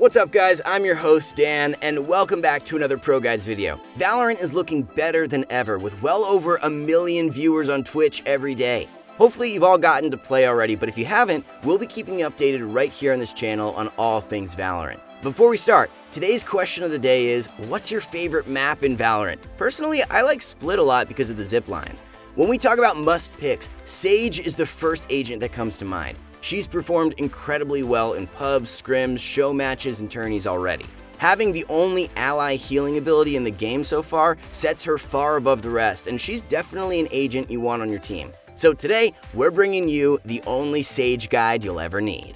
What's up guys, I'm your host Dan, and welcome back to another Pro Guides video. Valorant is looking better than ever with well over 1 million viewers on Twitch every day. Hopefully you've all gotten to play already, but if you haven't, we'll be keeping you updated right here on this channel on all things Valorant. Before we start, today's question of the day is, what's your favorite map in Valorant? Personally, I like Split a lot because of the zip lines. When we talk about must picks, Sage is the first agent that comes to mind. She's performed incredibly well in pubs, scrims, show matches, and tourneys already. Having the only ally healing ability in the game so far sets her far above the rest, and she's definitely an agent you want on your team. So today, we're bringing you the only Sage guide you'll ever need.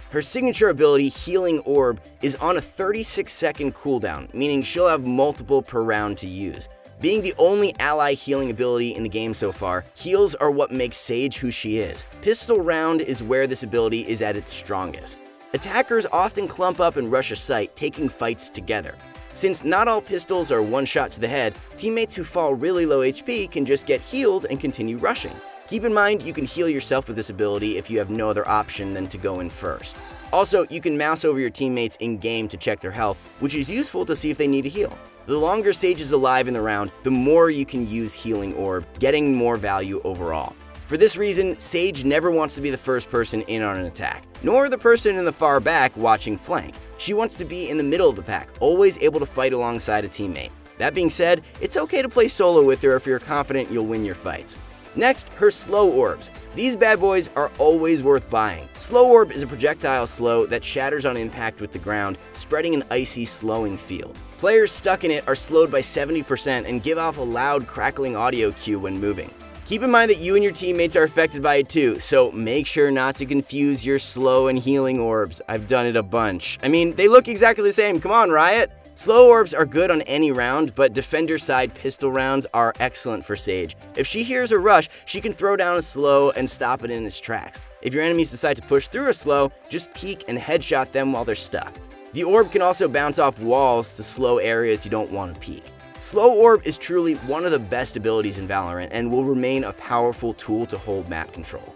Her signature ability, Healing Orb, is on a 36-second cooldown, meaning she'll have multiple per round to use. Being the only ally healing ability in the game so far, heals are what makes Sage who she is. Pistol round is where this ability is at its strongest. Attackers often clump up and rush a site, taking fights together. Since not all pistols are one shot to the head, teammates who fall really low HP can just get healed and continue rushing. Keep in mind you can heal yourself with this ability if you have no other option than to go in first. Also, you can mouse over your teammates in-game to check their health, which is useful to see if they need a heal. The longer Sage is alive in the round, the more you can use Healing Orb, getting more value overall. For this reason, Sage never wants to be the first person in on an attack, nor the person in the far back watching flank. She wants to be in the middle of the pack, always able to fight alongside a teammate. That being said, it's okay to play solo with her if you're confident you'll win your fights. Next, her Slow Orbs. These bad boys are always worth buying. Slow Orb is a projectile slow that shatters on impact with the ground, spreading an icy slowing field. Players stuck in it are slowed by 70% and give off a loud crackling audio cue when moving. Keep in mind that you and your teammates are affected by it too, so make sure not to confuse your slow and healing orbs. I've done it a bunch. I mean, they look exactly the same, come on, Riot! Slow orbs are good on any round, but defender side pistol rounds are excellent for Sage. If she hears a rush, she can throw down a slow and stop it in its tracks. If your enemies decide to push through a slow, just peek and headshot them while they're stuck. The orb can also bounce off walls to slow areas you don't want to peek. Slow Orb is truly one of the best abilities in Valorant and will remain a powerful tool to hold map control.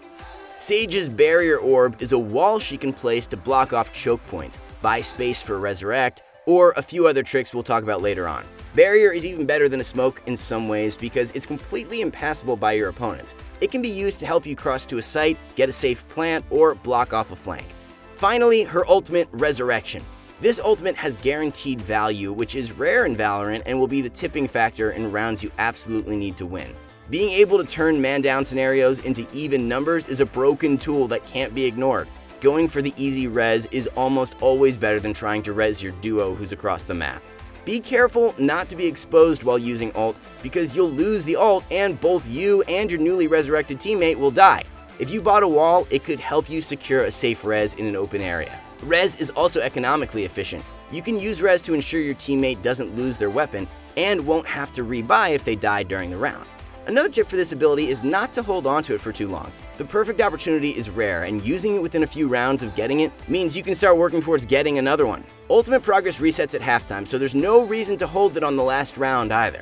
Sage's Barrier Orb is a wall she can place to block off choke points, buy space for Resurrect, or a few other tricks we'll talk about later on. Barrier is even better than a smoke in some ways because it's completely impassable by your opponents. It can be used to help you cross to a site, get a safe plant, or block off a flank. Finally, her ultimate, Resurrection. This ultimate has guaranteed value, which is rare in Valorant and will be the tipping factor in rounds you absolutely need to win. Being able to turn man-down scenarios into even numbers is a broken tool that can't be ignored. Going for the easy res is almost always better than trying to res your duo who's across the map. Be careful not to be exposed while using ult, because you'll lose the ult and both you and your newly resurrected teammate will die. If you bought a wall, it could help you secure a safe res in an open area. Res is also economically efficient. You can use res to ensure your teammate doesn't lose their weapon and won't have to rebuy if they die during the round. Another tip for this ability is not to hold onto it for too long. The perfect opportunity is rare, and using it within a few rounds of getting it means you can start working towards getting another one. Ultimate progress resets at halftime, so there's no reason to hold it on the last round either.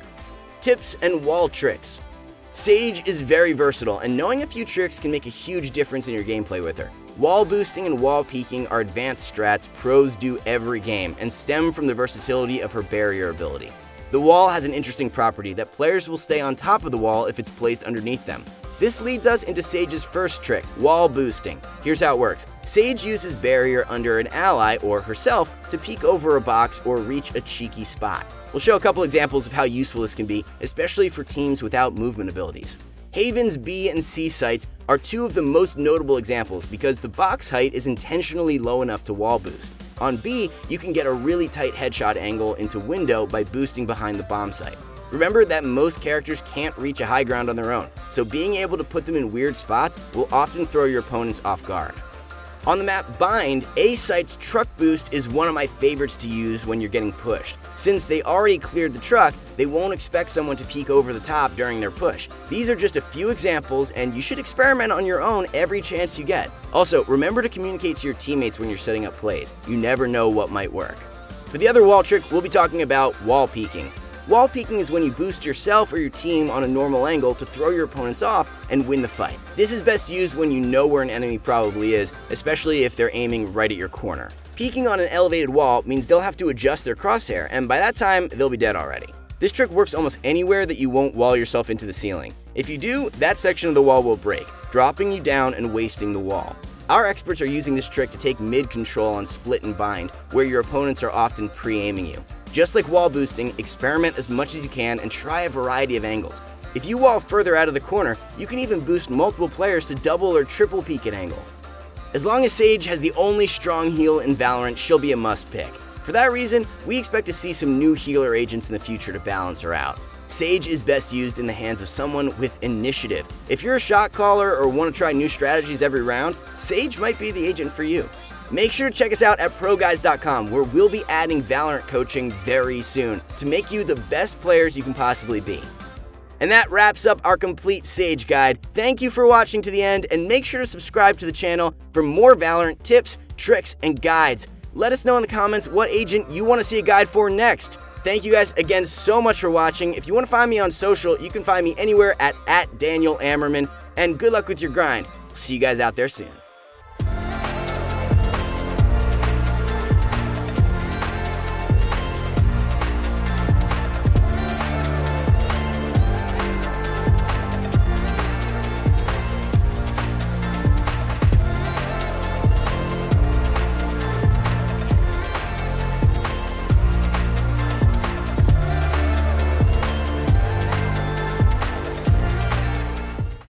Tips and wall tricks. Sage is very versatile, and knowing a few tricks can make a huge difference in your gameplay with her. Wall boosting and wall peeking are advanced strats pros do every game and stem from the versatility of her barrier ability. The wall has an interesting property that players will stay on top of the wall if it's placed underneath them. This leads us into Sage's first trick, wall boosting. Here's how it works. Sage uses barrier under an ally or herself to peek over a box or reach a cheeky spot. We'll show a couple examples of how useful this can be, especially for teams without movement abilities. Haven's B and C sites are two of the most notable examples because the box height is intentionally low enough to wall boost. On B, you can get a really tight headshot angle into window by boosting behind the bomb site. Remember that most characters can't reach a high ground on their own, so being able to put them in weird spots will often throw your opponents off guard. On the map Bind, A site's truck boost is one of my favorites to use when you're getting pushed. Since they already cleared the truck, they won't expect someone to peek over the top during their push. These are just a few examples, and you should experiment on your own every chance you get. Also, remember to communicate to your teammates when you're setting up plays. You never know what might work. For the other wall trick, we'll be talking about wall peeking. Wall peeking is when you boost yourself or your team on a normal angle to throw your opponents off and win the fight. This is best used when you know where an enemy probably is, especially if they're aiming right at your corner. Peeking on an elevated wall means they'll have to adjust their crosshair, and by that time, they'll be dead already. This trick works almost anywhere that you won't wall yourself into the ceiling. If you do, that section of the wall will break, dropping you down and wasting the wall. Our experts are using this trick to take mid control on split and bind, where your opponents are often pre-aiming you. Just like wall boosting, experiment as much as you can and try a variety of angles. If you wall further out of the corner, you can even boost multiple players to double or triple peek at angle. As long as Sage has the only strong heal in Valorant, she'll be a must pick. For that reason, we expect to see some new healer agents in the future to balance her out. Sage is best used in the hands of someone with initiative. If you're a shot caller or want to try new strategies every round, Sage might be the agent for you. Make sure to check us out at ProGuides.com, where we'll be adding Valorant coaching very soon to make you the best players you can possibly be. And that wraps up our complete Sage guide. Thank you for watching to the end, and make sure to subscribe to the channel for more Valorant tips, tricks, and guides. Let us know in the comments what agent you want to see a guide for next. Thank you guys again so much for watching. If you want to find me on social, you can find me anywhere at @DanielAmmerman, and good luck with your grind. See you guys out there soon.